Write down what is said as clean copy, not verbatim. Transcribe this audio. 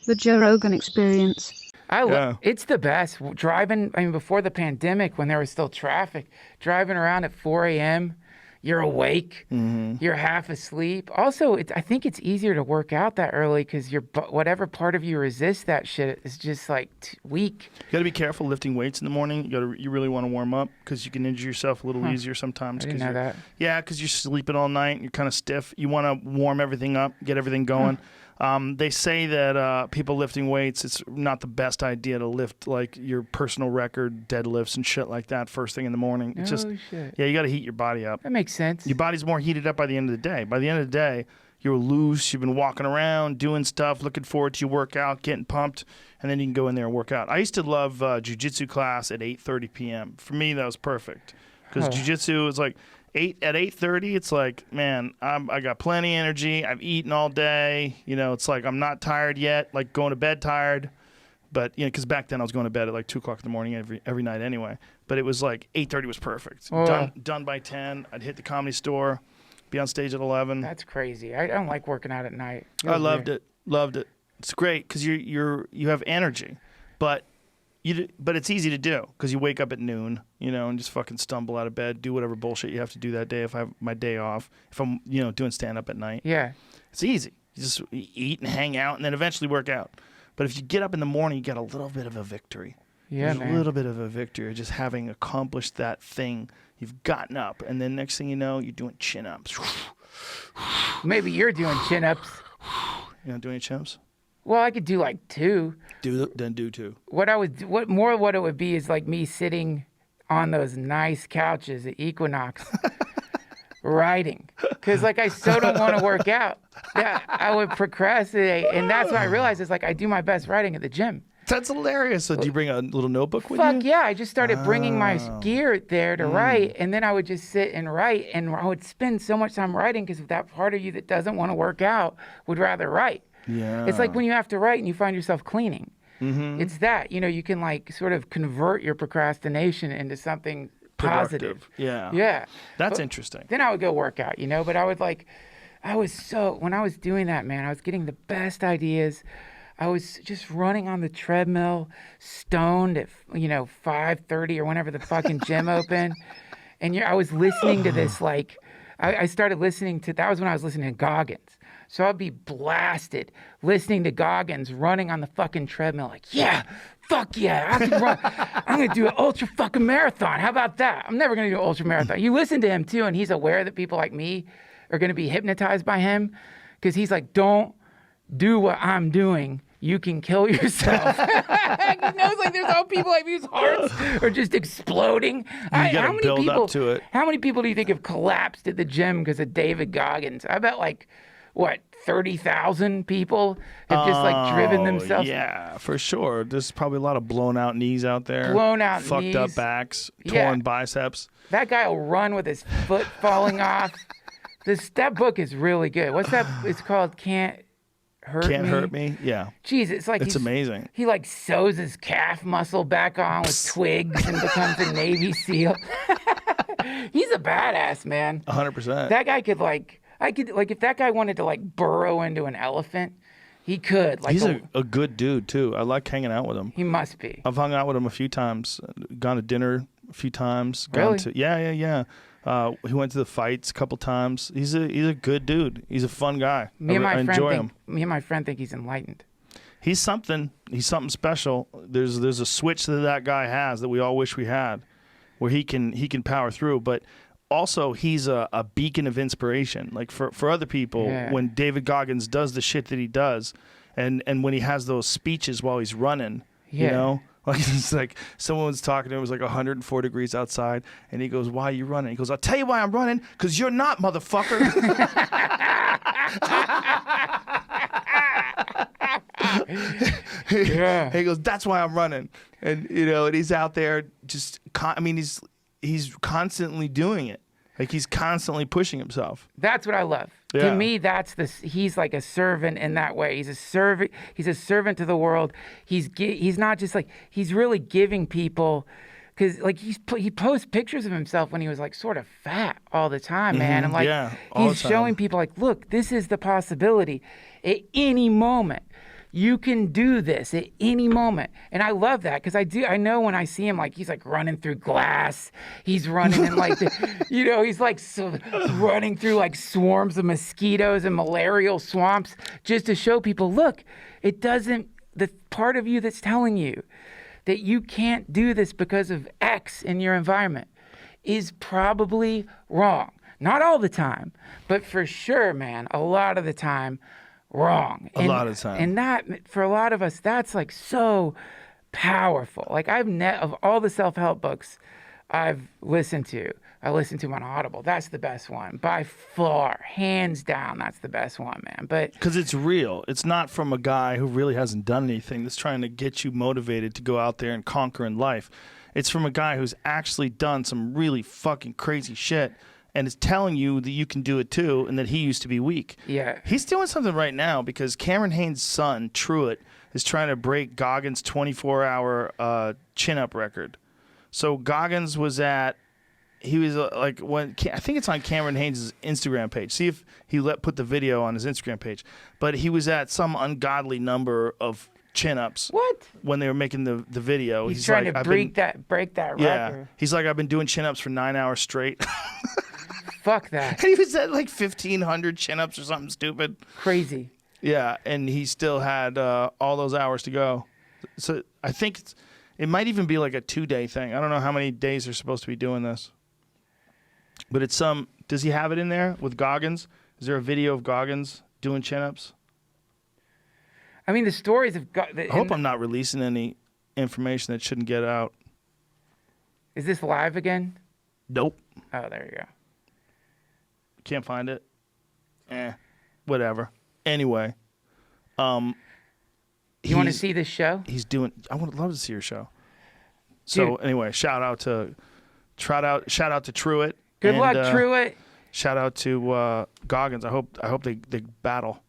The Joe Rogan Experience. It's the best. Driving, I mean, before the pandemic, when there was still traffic, driving around at 4 a.m., you're awake, you're half asleep. Also, I think it's easier to work out that early because whatever part of you resists that shit is just like weak. You got to be careful lifting weights in the morning. You really want to warm up because you can injure yourself a little easier sometimes. I didn't know that. Yeah, because you're sleeping all night and you're kind of stiff. You want to warm everything up, get everything going. They say that people lifting weights, it's not the best idea to lift like your personal record deadlifts and shit like that first thing in the morning. It's Shit. Yeah, you got to heat your body up. That makes sense. Your body's more heated up by the end of the day. By the end of the day, you're loose. You've been walking around, doing stuff, looking forward to your workout, getting pumped, and then you can go in there and work out. I used to love jiu-jitsu class at 8:30 p.m. For me, that was perfect because jiu-jitsu is like at 8:30. It's like, man, I got plenty of energy. I've eaten all day. You know, it's like I'm not tired yet. Like going to bed tired, but you know, because back then I was going to bed at like 2:00 in the morning every night anyway. But it was like 8:30 was perfect. Done by 10. I'd hit the Comedy Store, be on stage at 11. That's crazy. I don't like working out at night. I loved it. It's great because you have energy, but it's easy to do because you wake up at noon, you know, and just fucking stumble out of bed, do whatever bullshit you have to do that day. If I have my day off, if I'm doing stand up at night, it's easy. You just eat and hang out, and then eventually work out. But if you get up in the morning, you get a little bit of a victory. Yeah, man. A little bit of a victory, just having accomplished that thing. You've gotten up, and then next thing you know, you're doing chin-ups. Maybe you're doing chin-ups. You not doing any chin-ups? Well, I could do like 2. Then do 2. What it would be is like me sitting on those nice couches at Equinox writing. Because like I so don't want to work out. Yeah, I would procrastinate. And that's what I realized is like I do my best writing at the gym. That's hilarious. So do you bring a little notebook with you? Fuck yeah. I just started bringing my gear there to write. And then I would just sit and write. And I would spend so much time writing because that part of you that doesn't want to work out would rather write. Yeah. It's like when you have to write and you find yourself cleaning. It's that, you can like sort of convert your procrastination into something positive. Yeah. That's interesting. Then I would go work out, but when I was doing that, man, I was getting the best ideas. I was just running on the treadmill, stoned at, 5:30 or whenever the fucking gym opened. And I was listening to this, like, I started listening to, that was when I was listening to Goggins. So I'd be blasted listening to Goggins running on the fucking treadmill like, yeah, fuck yeah, I can run. I'm going to do an ultra fucking marathon. How about that? I'm never going to do an ultra marathon. You listen to him too, and he's aware that people like me are going to be hypnotized by him because he's like, don't do what I'm doing. You can kill yourself. He knows like there's all people like whose hearts are just exploding. You gotta build up to it. How many people do you think have collapsed at the gym because of David Goggins? I bet like, 30,000 people have just like driven themselves. Yeah, for sure. There's probably a lot of blown out knees out there. Fucked up backs, torn biceps. That guy will run with his foot falling off. That book is really good. What's that? It's called Can't Hurt Me. Yeah. Jeez, it's like it's amazing. He like sews his calf muscle back on with twigs and becomes a Navy SEAL. He's a badass, man. 100%. That guy could if that guy wanted to like burrow into an elephant, he could. Like he's a good dude too. I like hanging out with him. He must be. I've hung out with him a few times. Gone to dinner a few times. Really? Yeah. He went to the fights a couple times. He's a good dude. He's a fun guy. I enjoy him. Me and my friend think he's enlightened. He's something. He's something special. There's a switch that guy has that we all wish we had, where he can power through. But also, he's a beacon of inspiration. Like for other people, when David Goggins does the shit that he does, and when he has those speeches while he's running, like it's like someone was talking to him. It was like 104 degrees outside, and he goes, "Why are you running?" He goes, "I'll tell you why I'm running. Because you're not, motherfucker." He goes, "That's why I'm running." And and he's out there just. He's constantly doing it. Like he's constantly pushing himself. That's what I love. Yeah. To me, he's like a servant in that way. He's a servant. He's a servant to the world. He's not just like, he's really giving people, because like he posts pictures of himself when he was like sort of fat all the time, man. And like he's showing people like, look, this is the possibility at any moment. You can do this at any moment. And I love that because I know when I see him, like, he's like running through glass. He's running in like, he's like running through like swarms of mosquitoes and malarial swamps just to show people, look, the part of you that's telling you that you can't do this because of X in your environment is probably wrong. Not all the time, but for sure, man, a lot of the time, wrong. A lot of time. And that, for a lot of us, that's like so powerful. Like of all the self-help books I've listened to, I listened to on Audible. That's the best one. By far, hands down, that's the best one, man. But because it's real. It's not from a guy who really hasn't done anything that's trying to get you motivated to go out there and conquer in life. It's from a guy who's actually done some really fucking crazy shit and is telling you that you can do it too and that he used to be weak. yeah. He's doing something right now because Cameron Haynes' son, Truett, is trying to break Goggins' 24-hour chin-up record. So Goggins was I think it's on Cameron Haynes' Instagram page. See if he put the video on his Instagram page. But he was at some ungodly number of chin-ups. What? When they were making the video. He's trying to break that record. Yeah. He's like, I've been doing chin-ups for 9 hours straight. Fuck that. And he was at like 1,500 chin-ups or something stupid. Crazy. Yeah, and he still had all those hours to go. So I think it might even be like a 2-day thing. I don't know how many days they're supposed to be doing this. But it's does he have it in there with Goggins? Is there a video of Goggins doing chin-ups? I mean, the stories of... I hope I'm not releasing any information that shouldn't get out. Is this live again? Nope. Oh, there you go. Can't find it. Whatever. Anyway, You want to see this show? I would love to see your show. So anyway, shout out to Truett. Good luck, Truett. Shout out to Goggins. I hope they battle.